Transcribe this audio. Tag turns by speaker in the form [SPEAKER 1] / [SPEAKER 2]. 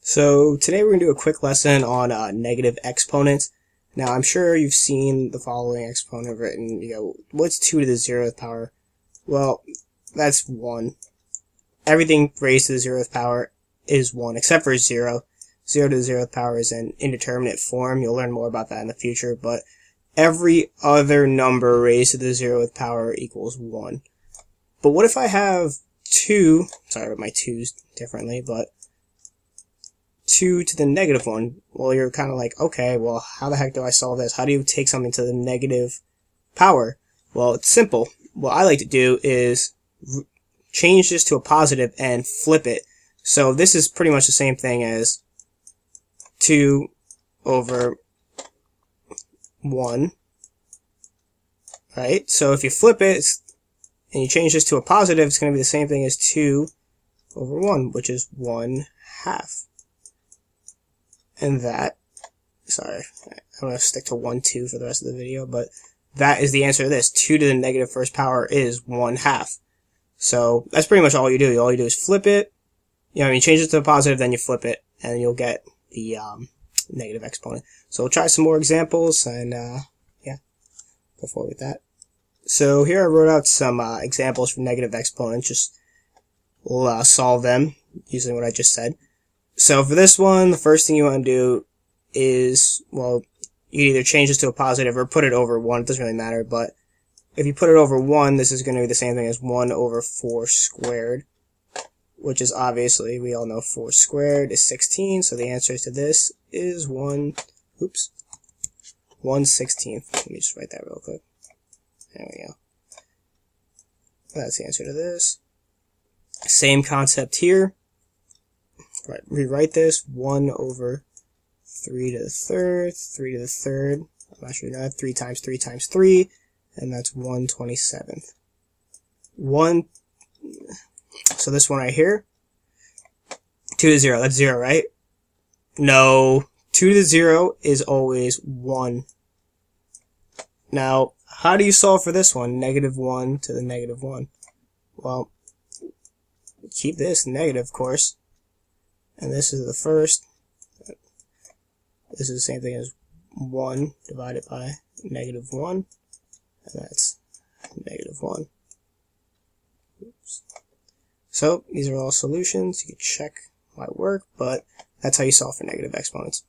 [SPEAKER 1] So today we're going to do a quick lesson on negative exponents. Now I'm sure you've seen the following exponent written, what's 2 to the 0th power? Well, that's 1. Everything raised to the 0th power is 1, except for 0. 0 to the 0th power is an indeterminate form. You'll learn more about that in the future, but every other number raised to the 0th power equals 1. But what if I have 2, sorry about my 2's differently, but 2 to the negative 1, well, you're kind of like, okay, well, how the heck do I solve this? How do you take something to the negative power? Well, it's simple. What I like to do is change this to a positive and flip it. So this is pretty much the same thing as 2 over 1, right? So if you flip it and you change this to a positive, it's going to be the same thing as 2 over 1, which is 1/2. And that, sorry, I'm going to stick to 1, 2 for the rest of the video, but that is the answer to this. 2 to the negative first power is 1/2. So that's pretty much all you do. All you do is flip it, change it to a positive, then you flip it, and you'll get the negative exponent. So we'll try some more examples, and go forward with that. So here I wrote out some examples for negative exponents. We'll solve them using what I just said. So for this one, the first thing you want to do is, well, you either change this to a positive or put it over 1. It doesn't really matter, but if you put it over 1, this is going to be the same thing as 1 over 4 squared, which is obviously, we all know 4 squared is 16, so the answer to this is 1/16. Let me just write that real quick. There we go. That's the answer to this. Same concept here. Right, rewrite this, 1 over 3 to the 3rd, 3 to the 3rd, I'm not sure you know that, 3 times 3 times 3, and that's 1/27. So this one right here, 2 to 0, that's 0, right? No, 2 to the 0 is always 1. Now, how do you solve for this one? -1 to the -1. Well, keep this negative, of course. And this is the first. This is the same thing as 1 divided by -1. And that's -1. Oops. So, these are all solutions. You can check my work, but that's how you solve for negative exponents.